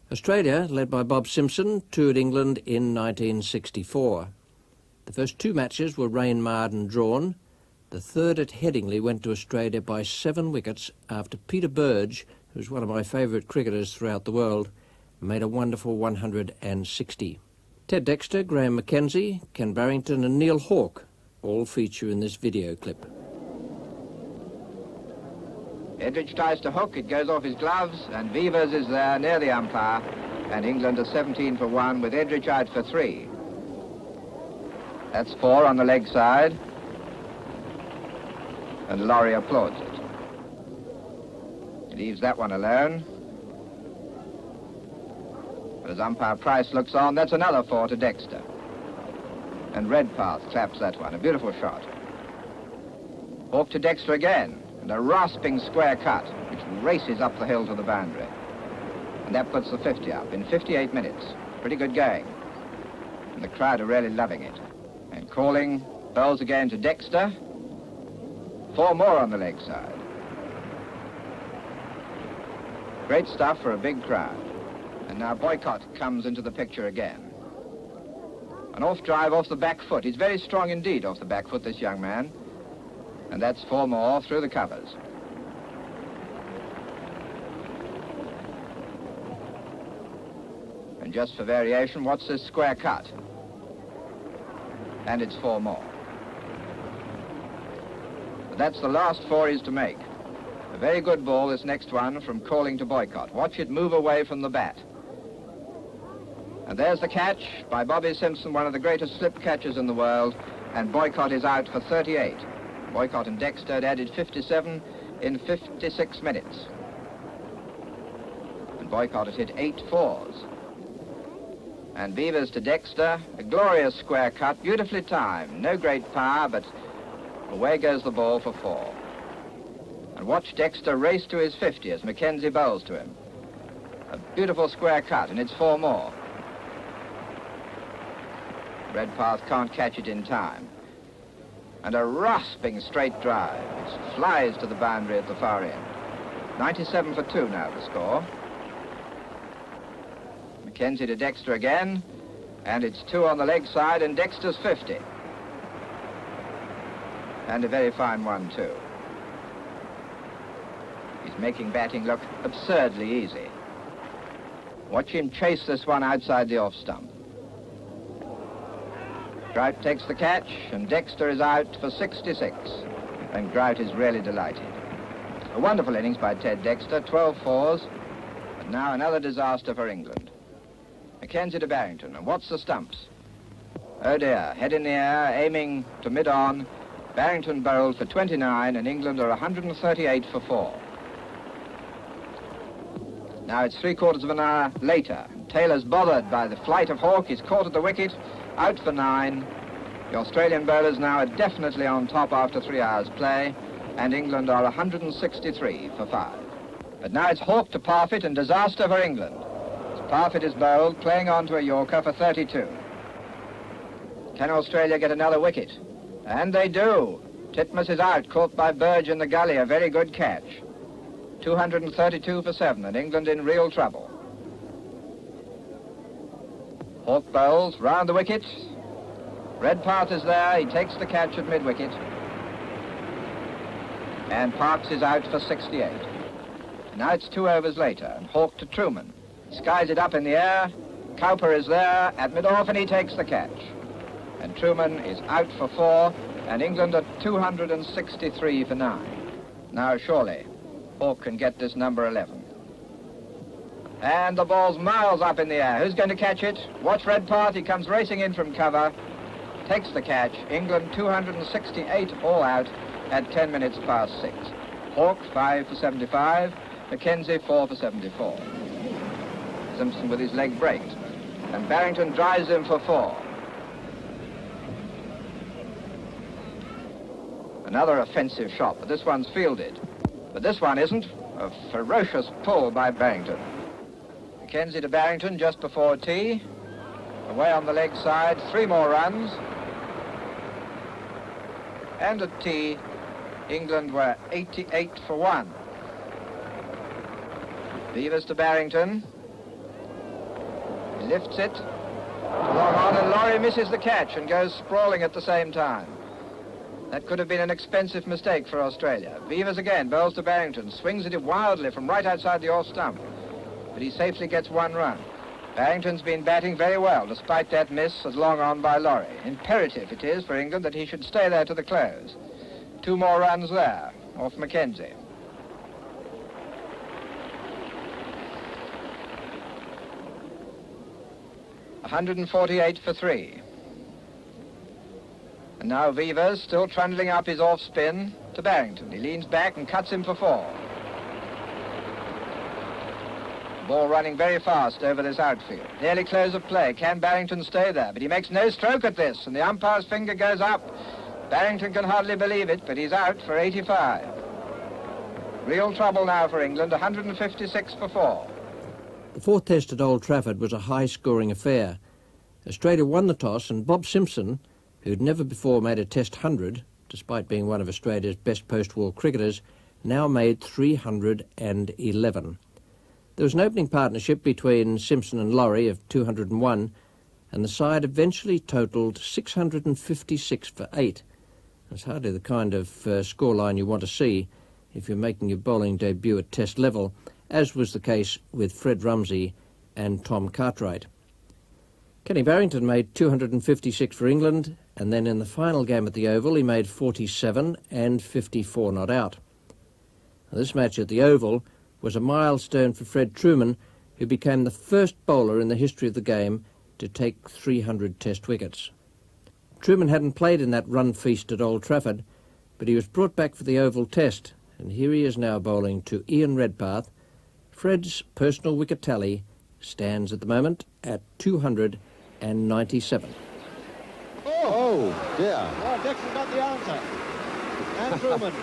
Australia, led by Bob Simpson, toured England in 1964. The first two matches were rain-marred and drawn. The third at Headingley went to Australia by 7 wickets after Peter Burge, who's one of my favourite cricketers throughout the world, made a wonderful 160. Ted Dexter, Graham Mackenzie, Ken Barrington and Neil Hawke all feature in this video clip. Edrich tries to hook, it goes off his gloves, and Vevers is there near the umpire, and England are 17 for 1 with Edrich out for 3. That's 4 on the leg side, and Laurie applauds it. He leaves that one alone. But as umpire Price looks on, that's another 4 to Dexter. And Redpath claps that one, a beautiful shot. Hawke to Dexter again. And a rasping square cut, which races up the hill to the boundary. And that puts the 50 up in 58 minutes. Pretty good going. And the crowd are really loving it. And calling, bowls again to Dexter. 4 more on the leg side. Great stuff for a big crowd. And now Boycott comes into the picture again. An off drive off the back foot. He's very strong indeed off the back foot, this young man. And that's 4 more through the covers. And just for variation, what's this square cut? And it's 4 more. But that's the last 4 he's to make. A very good ball, this next one, from calling to Boycott. Watch it move away from the bat. And there's the catch by Bobby Simpson, one of the greatest slip catchers in the world, and Boycott is out for 38. Boycott and Dexter had added 57 in 56 minutes. And Boycott had hit 8 fours. And Beavers to Dexter, a glorious square cut, beautifully timed. No great power, but away goes the ball for 4. And watch Dexter race to his 50 as Mackenzie bowls to him. A beautiful square cut, and it's 4 more. Redpath can't catch it in time. And a rasping straight drive, which flies to the boundary at the far end. 97 for 2 now the score. Mackenzie to Dexter again, and it's 2 on the leg side, and Dexter's 50. And a very fine one too. He's making batting look absurdly easy. Watch him chase this one outside the off stump. Grout takes the catch, and Dexter is out for 66. And Grout is really delighted. A wonderful innings by Ted Dexter, 12 fours. But now another disaster for England. Mackenzie to Barrington, and what's the stumps? Oh dear, head in the air, aiming to mid-on. Barrington bowled for 29, and England are 138 for 4. Now it's 3/4 of an hour later. Taylor's bothered by the flight of Hawke. He's caught at the wicket. Out for 9. The Australian bowlers now are definitely on top after 3 hours play, and England are 163 for 5. But now it's Hawke to Parfitt, and disaster for England. As Parfitt is bowled, playing on to a Yorker for 32. Can Australia get another wicket? And they do. Titmus is out, caught by Burge in the gully, a very good catch. 232 for 7, and England in real trouble. Hawke bowls round the wicket. Redpath is there. He takes the catch at mid-wicket. And Parkes is out for 68. Now it's 2 overs later, and Hawke to Truman. Skies it up in the air. Cowper is there at mid-off, and he takes the catch. And Truman is out for 4, and England are 263 for 9. Now surely Hawke can get this number 11. And the ball's miles up in the air. Who's going to catch it? Watch Redpath. He comes racing in from cover. Takes the catch. England 268 all out at 10 minutes past 6. Hawke 5 for 75. Mackenzie 4 for 74. Simpson with his leg braked. And Barrington drives him for 4. Another offensive shot, but this one's fielded. But this one isn't. A ferocious pull by Barrington. Mackenzie to Barrington just before tea. Away on the leg side, 3 more runs. And at tea, England were 88 for 1. Beavers to Barrington. He lifts it, long on, and Laurie misses the catch and goes sprawling at the same time. That could have been an expensive mistake for Australia. Beavers again bowls to Barrington, swings at it wildly from right outside the off stump, but he safely gets one run. Barrington's been batting very well, despite that miss as long on by Laurie. Imperative it is for England that he should stay there to the close. 2 more runs there, off Mackenzie. $148 for 3. And now Vivers, still trundling up his off-spin to Barrington. He leans back and cuts him for 4. Ball running very fast over this outfield. Nearly close of play. Can Barrington stay there? But he makes no stroke at this, and the umpire's finger goes up. Barrington can hardly believe it, but he's out for 85. Real trouble now for England, 156 for 4. The fourth test at Old Trafford was a high-scoring affair. Australia won the toss, and Bob Simpson, who'd never before made a Test 100, despite being one of Australia's best post-war cricketers, now made 311. There was an opening partnership between Simpson and Laurie of 201, and the side eventually totalled 656 for 8. That's hardly the kind of scoreline you want to see if you're making your bowling debut at Test level, as was the case with Fred Rumsey and Tom Cartwright. Kenny Barrington made 256 for England, and then in the final game at the Oval he made 47 and 54 not out. Now, this match at the Oval was a milestone for Fred Truman, who became the first bowler in the history of the game to take 300 Test wickets. Truman hadn't played in that run feast at Old Trafford, but he was brought back for the Oval Test, and here he is now bowling to Ian Redpath. Fred's personal wicket tally stands at the moment at 297. Oh dear. Oh, Dexter got the answer. And Truman.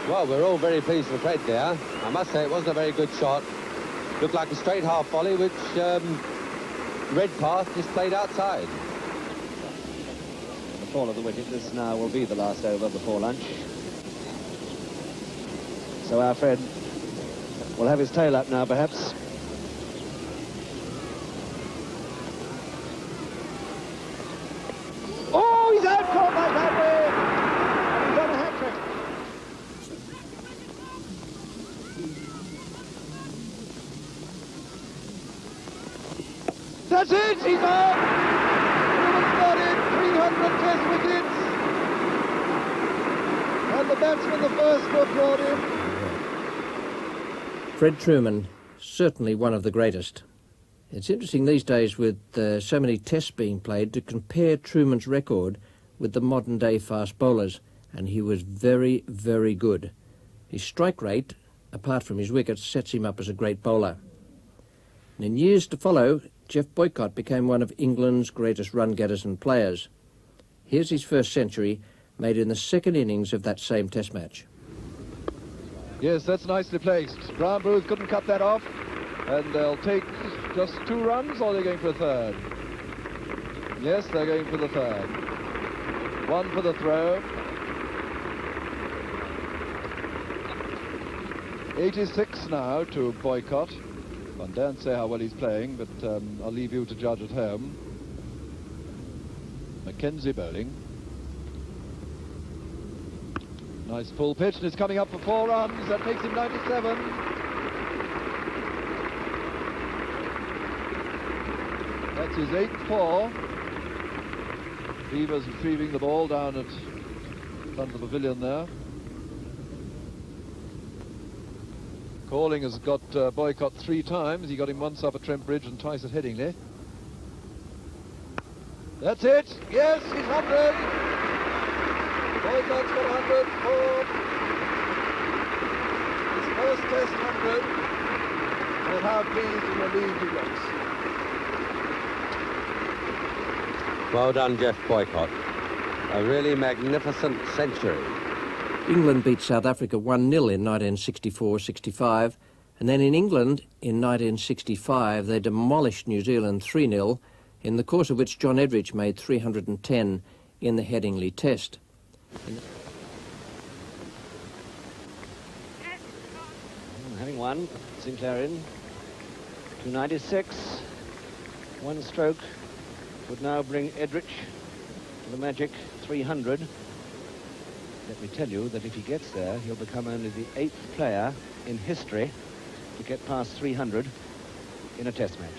Well, we're all very pleased for Fred there. I must say it wasn't a very good shot. Looked like a straight half volley, which Redpath just played outside. The fall of the wicket. This now will be the last over before lunch. So our Fred will have his tail up now, perhaps. Oh, he's out, caught by Bradley! And he's done a hat-trick. That's it! He's out! Truman's got it! 300 Test wickets! And the batsman, the first to applaud him. Fred Truman, certainly one of the greatest. It's interesting these days with so many tests being played to compare Truman's record with the modern-day fast bowlers, and he was very, very good. His strike rate, apart from his wickets, sets him up as a great bowler. And in years to follow, Jeff Boycott became one of England's greatest run-getters and players. Here's his first century, made in the second innings of that same test match. Yes, that's nicely placed. Brown Bruce couldn't cut that off, and they'll take just 2 runs, or they're going for a third? Yes, they're going for the third. 1 for the throw. 86 now to Boycott. I daren't say how well he's playing, but I'll leave you to judge at home. Mackenzie bowling. Nice full pitch, and it's coming up for 4 runs. That makes him 97. That's his 8th 4. Beavers retrieving the ball down at front of the pavilion there. Calling has got Boycott 3 times. He got him once up at Trent Bridge and twice at Headingley. That's it. Yes, he's 100. Boycott's got 100 for his first Test 100. And how pleased and relieved he looks. Well done, Jeff Boycott. A really magnificent century. England beat South Africa 1-0 in 1964-65, and then in England in 1965 they demolished New Zealand 3-0, in the course of which John Edrich made 310 in the Headingley Test. Having one, Sinclair in. 296. One stroke would now bring Edrich to the magic 300. Let me tell you that if he gets there, he'll become only the 8th player in history to get past 300 in a test match.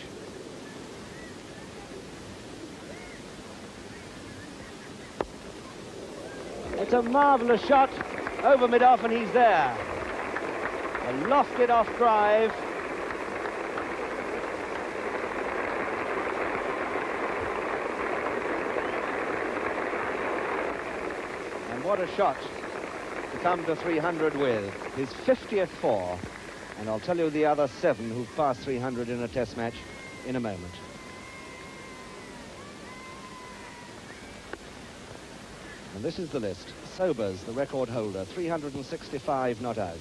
It's a marvellous shot over mid-off, and he's there. A lofted off drive. And what a shot to come to 300 with. His 50th four. And I'll tell you the other 7 who've passed 300 in a test match in a moment. And this is the list. Sobers, the record holder, 365 not out.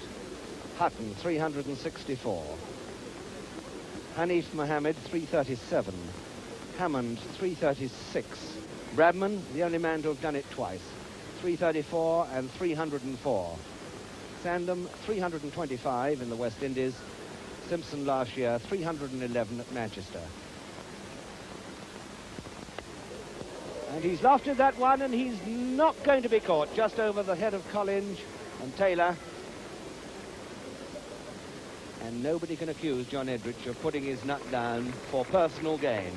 Hutton, 364. Hanif Mohammed, 337. Hammond, 336. Bradman, the only man to have done it twice, 334 and 304. Sandham, 325 in the West Indies. Simpson last year, 311 at Manchester. And he's lofted that one, and he's not going to be caught, just over the head of Collins and Taylor. And nobody can accuse John Edrich of putting his nut down for personal gain.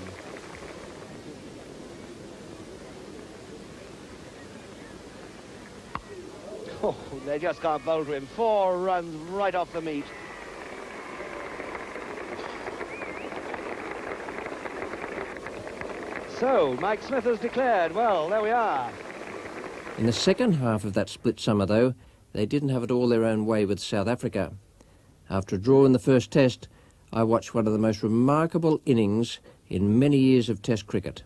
Oh, they just can't bowl to him. 4 runs right off the meat. So, Mike Smith has declared. Well, there we are. In the second half of that split summer, though, they didn't have it all their own way with South Africa. After a draw in the first test, I watched one of the most remarkable innings in many years of test cricket.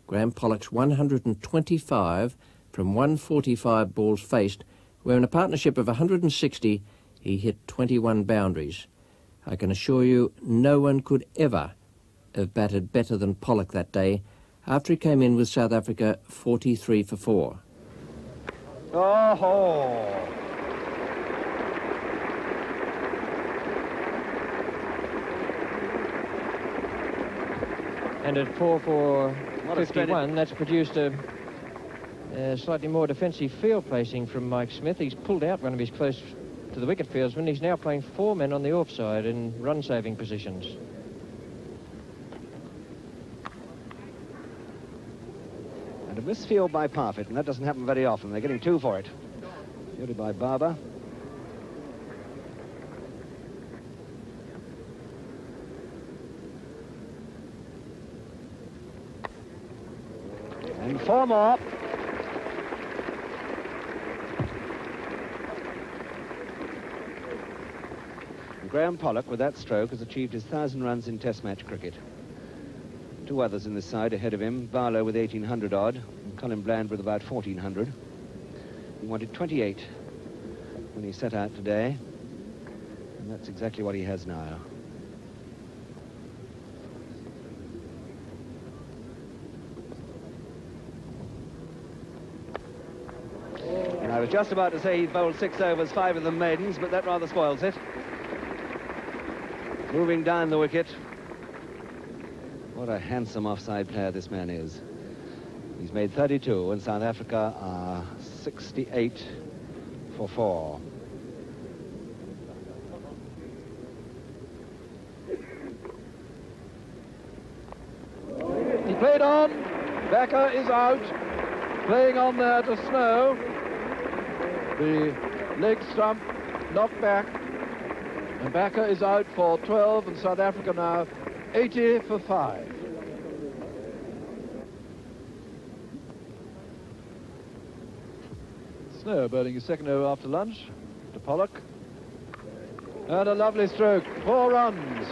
Graham Pollock's 125 from 145 balls faced, where in a partnership of 160, he hit 21 boundaries. I can assure you no one could ever have batted better than Pollock that day, after he came in with South Africa 43 for 4. Oh-ho! And at 4 for 51, that's produced a slightly more defensive field placing from Mike Smith. He's pulled out one of his close to the wicket fieldsmen. He's now playing 4 men on the offside in run-saving positions. And a misfield by Parfitt, and that doesn't happen very often. They're getting 2 for it. Fielded by Barber. And 4 more. And Graham Pollock, with that stroke, has achieved his 1,000 runs in Test match cricket. 2 others in this side ahead of him, Barlow with 1,800 odd, and Colin Bland with about 1,400. He wanted 28 when he set out today, and that's exactly what he has now. And I was just about to say he bowled 6 overs, 5 of them maidens, but that rather spoils it. Moving down the wicket. What a handsome offside player this man is. He's made 32, and South Africa are 68 for 4. He played on. Becker is out. Playing on there to Snow. The leg stump knocked back. And Becker is out for 12, and South Africa now 80 for 5. Snow bowling his second over after lunch to Pollock. And a lovely stroke, 4 runs.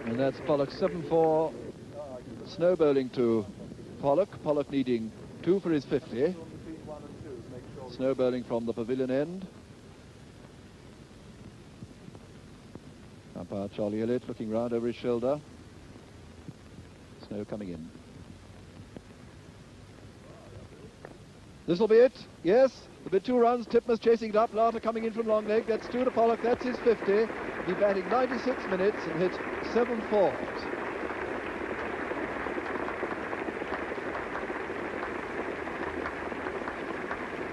And that's Pollock 7-4. Snow bowling to Pollock. Pollock needing 2 for his 50. Snow bowling from the pavilion end. Umpire Charlie Elliott looking round over his shoulder. Snow coming in. This will be it. Yes. There'll be 2 runs. Titmus chasing it up. Larter coming in from long leg. That's 2 to Pollock. That's his 50. He batting 96 minutes and hit 7 fours.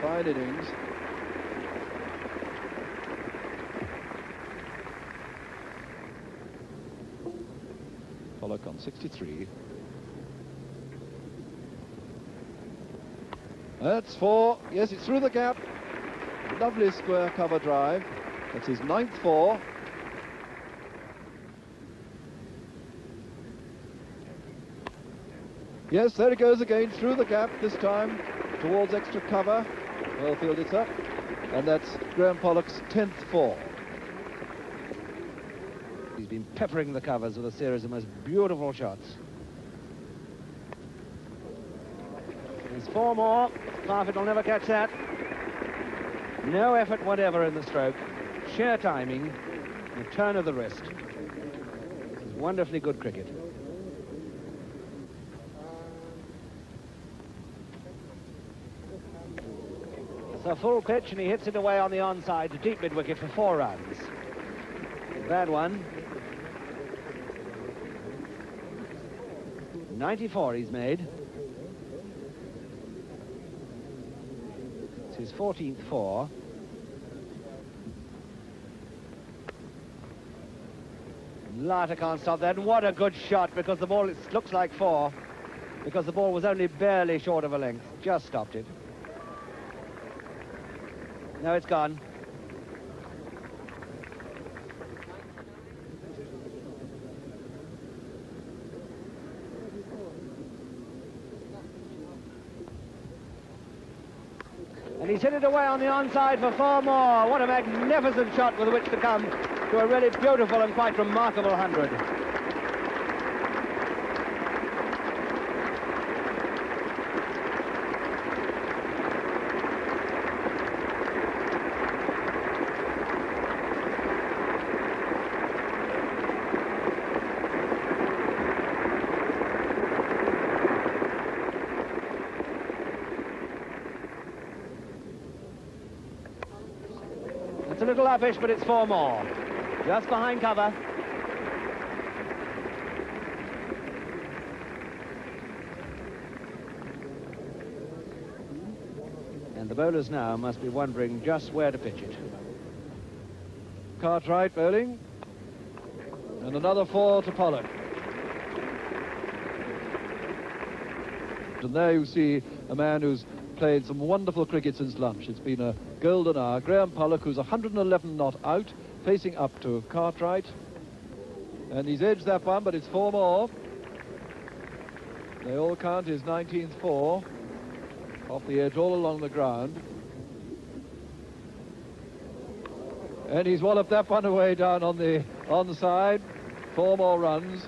Fine innings. Pollock on 63. That's 4. Yes, it's through the gap. Lovely square cover drive. That's his 9th 4. Yes, there it goes again, through the gap this time, towards extra cover. Well fielded up. And that's Graham Pollock's 10th 4. He's been peppering the covers with a series of most beautiful shots. There's 4 more. Parfitt will never catch that. No effort whatever in the stroke. Sheer timing. The turn of the wrist. It's wonderfully good cricket. It's a full pitch and he hits it away on the onside to deep mid-wicket for 4 runs. A bad one. 94 he's made. It's his 14th 4. Larter can't stop that. What a good shot, because the ball looks like 4, because the ball was only barely short of a length. Just stopped it. No, it's gone. And he's hit it away on the onside for 4 more. What a magnificent shot with which to come to a really beautiful and quite remarkable 100. It's a little uppish, but it's 4 more. Just behind cover. And the bowlers now must be wondering just where to pitch it. Cartwright bowling. And another 4 to Pollock. And there you see a man who's played some wonderful cricket since lunch. It's been a golden hour. Graham Pollock, who's 111 not out, facing up to Cartwright. And he's edged that one, but it's 4 more. They all count his 19th 4. Off the edge, all along the ground. And he's walloped that one away down on the onside. 4 more runs,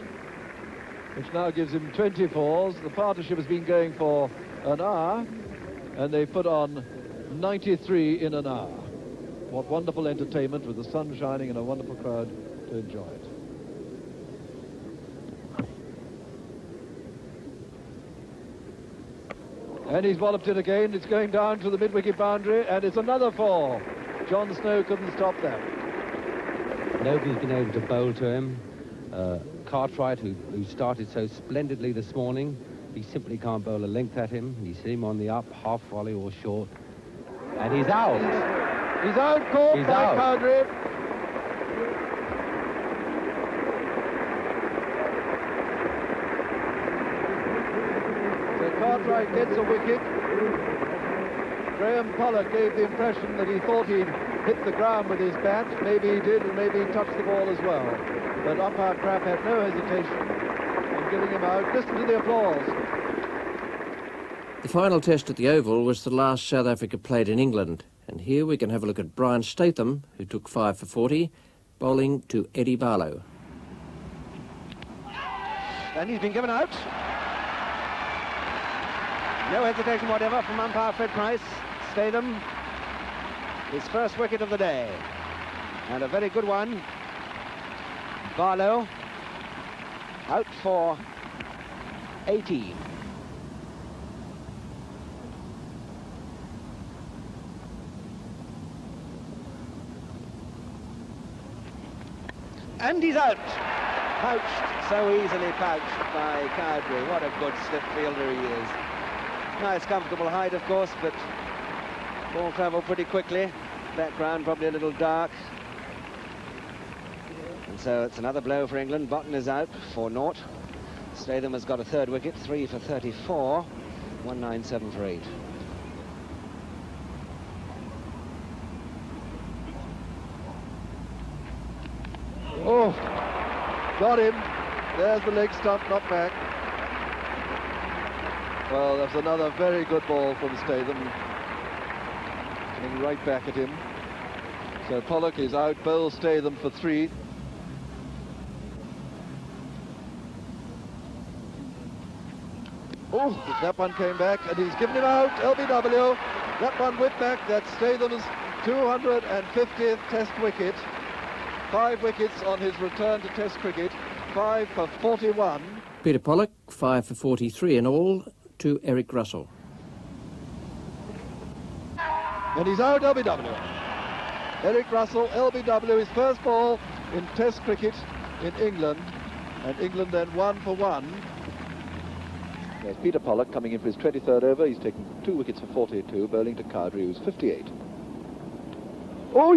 which now gives him 24s. The partnership has been going for an hour, and they put on 93 in an hour. What wonderful entertainment, with the sun shining and a wonderful crowd to enjoy it. And he's walloped it again. It's going down to the mid-wicket boundary, and it's another 4. John Snow couldn't stop that. Nobody's been able to bowl to him. Cartwright, who started so splendidly this morning, he simply can't bowl a length at him. You see him on the up, half volley or short. And he's out. He's out, caught by Cowdrey. So Cartwright gets a wicket. Graham Pollock gave the impression that he thought he'd hit the ground with his bat. Maybe he did, and maybe he touched the ball as well. But umpire Kraft had no hesitation in giving him out. Listen to the applause. The final test at the Oval was the last South Africa played in England. And here we can have a look at Brian Statham, who took 5 for 40, bowling to Eddie Barlow. And he's been given out. No hesitation whatever from umpire Fred Price. Statham, his first wicket of the day. And a very good one. Barlow out for 18. And he's out. Pouched, so easily pouched by Cowdrey. What a good slip fielder he is. Nice comfortable height, of course, but ball travelled pretty quickly. Background probably a little dark. And so it's another blow for England. Botten is out for naught. Statham has got a third wicket, 3 for 34, 197 for 8. Oh, got him. There's the leg stump, not back. Well, that's another very good ball from Statham. Coming right back at him. So Pollock is out, bowls Statham for 3. Oh, that one came back, and he's given him out, LBW. That one whipped back, that's Statham's 250th Test wicket. 5 wickets on his return to Test cricket, 5 for 41. Peter Pollock, 5 for 43 in all, to Eric Russell. And he's out, LBW. Eric Russell, LBW, his first ball in Test cricket in England, and England then 1 for 1. There's Peter Pollock coming in for his 23rd over. He's taken 2 wickets for 42, bowling to Cowdrey, who's 58. Oh,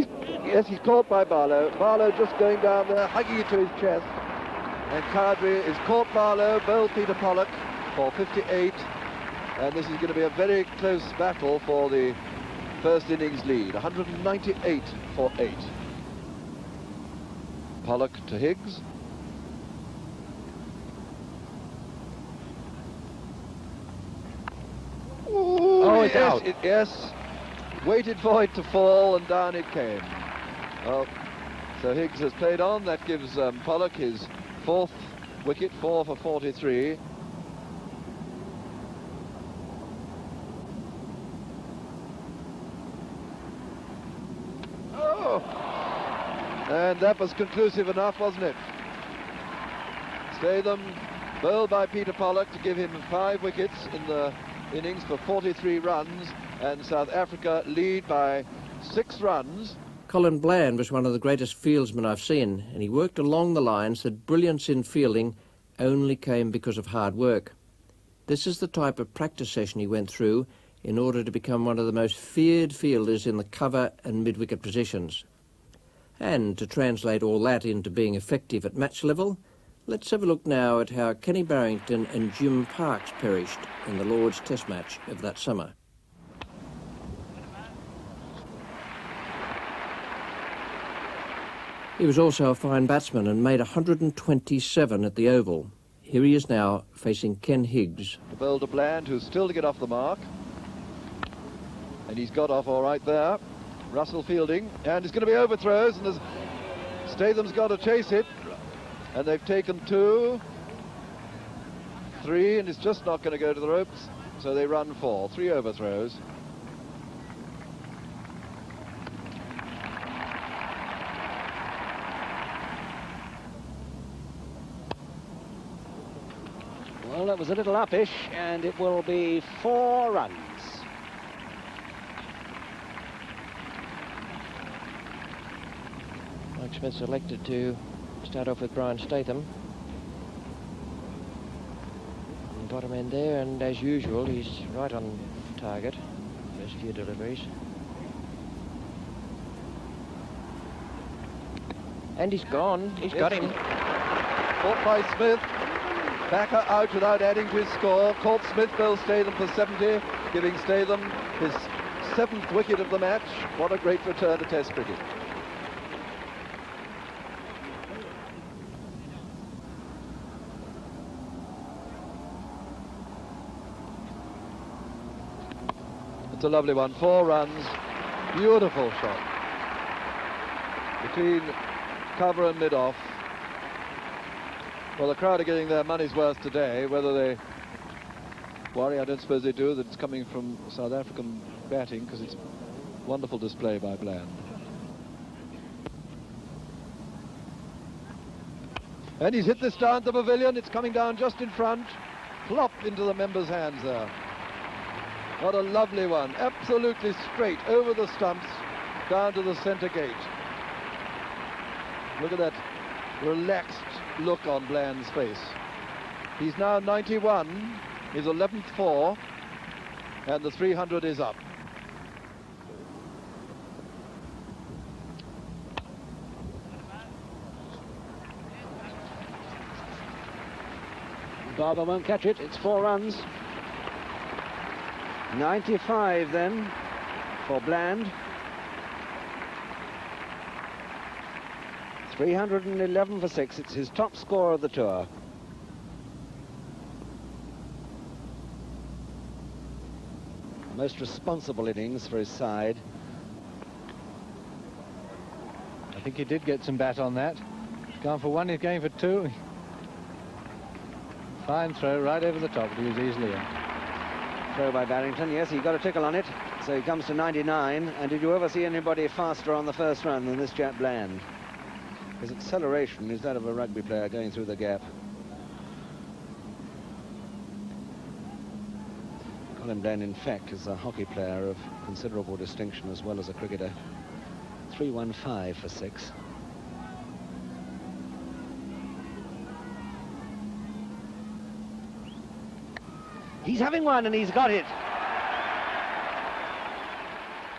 yes, he's caught by Barlow. Barlow just going down there, hugging it to his chest. And Cowdrey is caught Barlow, bowled Peter Pollock for 58. And this is going to be a very close battle for the first innings lead. 198 for 8. Pollock to Higgs. Oh, it's out. Yes. Waited for it to fall, and down it came. Well, so Higgs has played on. That gives Pollock his 4th wicket, 4 for 43. Oh! And that was conclusive enough, wasn't it? Statham bowled by Peter Pollock to give him 5 wickets in the innings for 43 runs, and South Africa lead by 6 runs. Colin Bland was one of the greatest fieldsmen I've seen, and he worked along the lines that brilliance in fielding only came because of hard work. This is the type of practice session he went through in order to become one of the most feared fielders in the cover and mid-wicket positions. And to translate all that into being effective at match level, let's have a look now at how Kenny Barrington and Jim Parks perished in the Lord's Test match of that summer. He was also a fine batsman and made 127 at the Oval. Here he is now facing Ken Higgs. The bowl to Bland, who's still to get off the mark. And he's got off all right there. Russell fielding, and it's going to be overthrows, and Statham's got to chase it. And they've taken 2, 3, and it's just not going to go to the ropes, so they run 4. 3 overthrows. Well, that was a little uppish, and it will be 4 runs. Mike Smith selected to start off with Brian Statham. Bottom end there, and as usual, he's right on target. First few deliveries. And he's gone. He's got him. Caught by Smith. Backer out without adding to his score. Caught Smith, bowls Statham for 70, giving Statham his 7th wicket of the match. What a great return to Test cricket. It's a lovely one, 4 runs, beautiful shot. Between cover and mid-off. Well, the crowd are getting their money's worth today. Whether they worry, I don't suppose they do, that it's coming from South African batting, because it's a wonderful display by Bland. And he's hit this down the pavilion. It's coming down just in front. Plop into the members' hands there. What a lovely one. Absolutely straight over the stumps down to the centre gate. Look at that relaxed look on Bland's face. He's now 91, his 11th four, and the 300 is up. Barber won't catch it. It's 4 runs. 95 then for Bland. 311 for 6. It's his top score of the tour. Most responsible innings for his side. I think he did get some bat on that. He's gone for 1, he's going for 2. Fine throw right over the top, but he was easily in. Throw by Barrington, yes, he got a tickle on it, so he comes to 99. And did you ever see anybody faster on the first run than this chap Bland? His acceleration is that of a rugby player going through the gap. Colin Bland, in fact, is a hockey player of considerable distinction as well as a cricketer. 315 for 6. He's having one, and he's got it.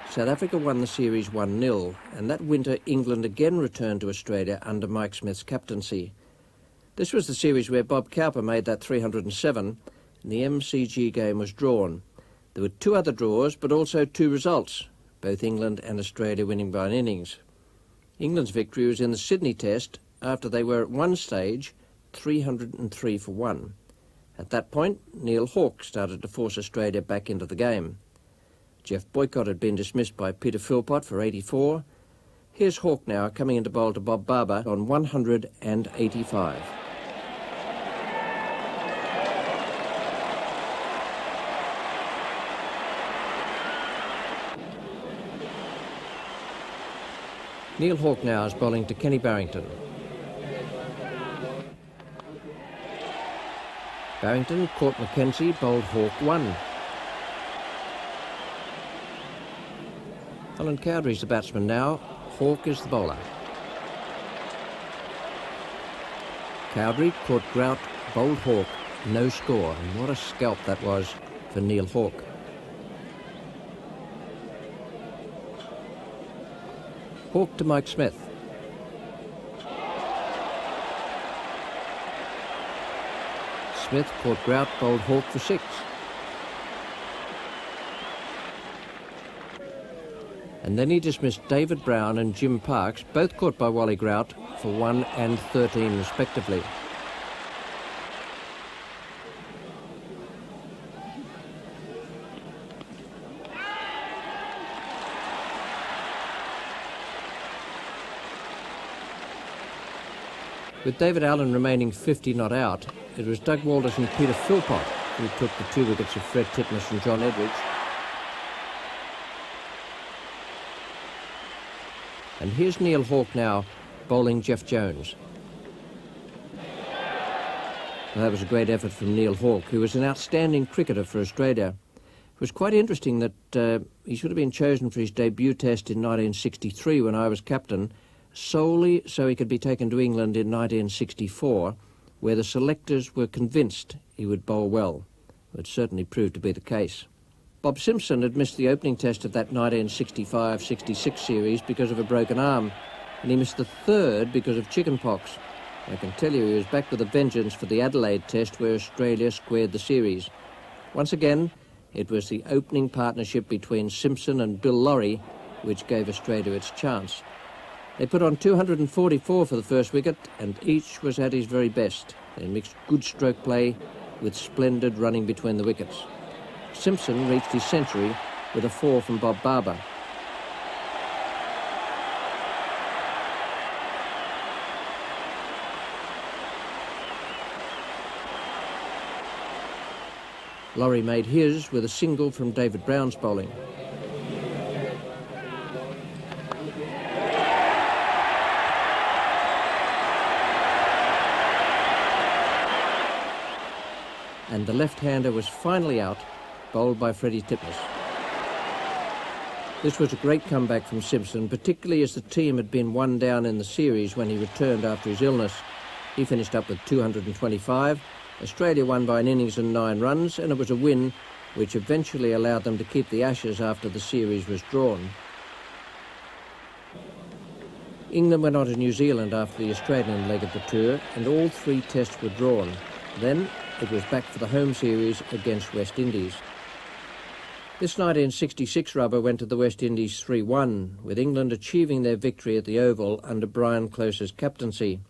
South Africa won the series 1-0, and that winter England again returned to Australia under Mike Smith's captaincy. This was the series where Bob Cowper made that 307, and the MCG game was drawn. There were 2 other draws, but also 2 results, both England and Australia winning by an innings. England's victory was in the Sydney Test after they were at one stage 303 for 1. At that point, Neil Hawke started to force Australia back into the game. Jeff Boycott had been dismissed by Peter Philpott for 84. Here's Hawke now coming into bowl to Bob Barber on 185. Neil Hawke now is bowling to Kenny Barrington. Barrington caught Mackenzie, bowled Hawke 1. Colin Cowdrey's the batsman now. Hawke is the bowler. Cowdrey caught Grout, bowled Hawke, no score. And what a scalp that was for Neil Hawke. Hawke to Mike Smith. Smith caught Grout, bowled Hawke for 6. And then he dismissed David Brown and Jim Parks, both caught by Wally Grout, for 1 and 13 respectively. With David Allen remaining 50 not out, it was Doug Walters and Peter Philpott who took the 2 wickets of Fred Titmuss and John Edrich. And here's Neil Hawke now, bowling Jeff Jones. Well, that was a great effort from Neil Hawke, who was an outstanding cricketer for Australia. It was quite interesting that he should have been chosen for his debut test in 1963 when I was captain, solely so he could be taken to England in 1964, where the selectors were convinced he would bowl well. It certainly proved to be the case. Bob Simpson had missed the opening test of that 1965-66 series because of a broken arm, and he missed the 3rd because of chickenpox. I can tell you he was back with a vengeance for the Adelaide test where Australia squared the series. Once again, it was the opening partnership between Simpson and Bill Lawry which gave Australia its chance. They put on 244 for the first wicket, and each was at his very best. They mixed good stroke play with splendid running between the wickets. Simpson reached his century with a 4 from Bob Barber. Lawry made his with a single from David Brown's bowling. And the left-hander was finally out, bowled by Freddie Titmuss. This was a great comeback from Simpson, particularly as the team had been one down in the series when he returned after his illness. He finished up with 225. Australia won by an innings and 9 runs, and it was a win which eventually allowed them to keep the Ashes after the series was drawn. England went on to New Zealand after the Australian leg of the tour, and all 3 tests were drawn. Then it was back for the home series against West Indies. This 1966 rubber went to the West Indies 3-1, with England achieving their victory at the Oval under Brian Close's captaincy.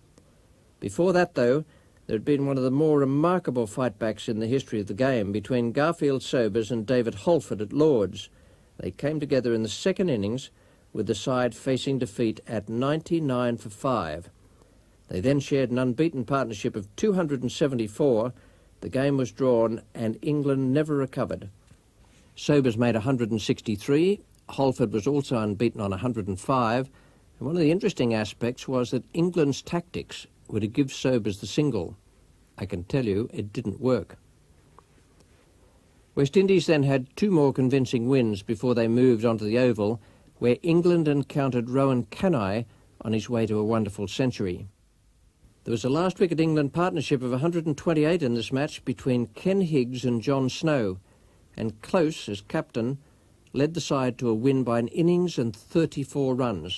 Before that, though, there had been one of the more remarkable fightbacks in the history of the game between Garfield Sobers and David Holford at Lord's. They came together in the second innings, with the side facing defeat at 99 for 5. They then shared an unbeaten partnership of 274. The game was drawn and England never recovered. Sobers made 163. Holford was also unbeaten on 105. And one of the interesting aspects was that England's tactics were to give Sobers the single. I can tell you it didn't work. West Indies then had 2 more convincing wins before they moved onto the Oval, where England encountered Rowan Canai on his way to a wonderful century. There was a last wicket England partnership of 128 in this match between Ken Higgs and John Snow, and Close, as captain, led the side to a win by an innings and 34 runs.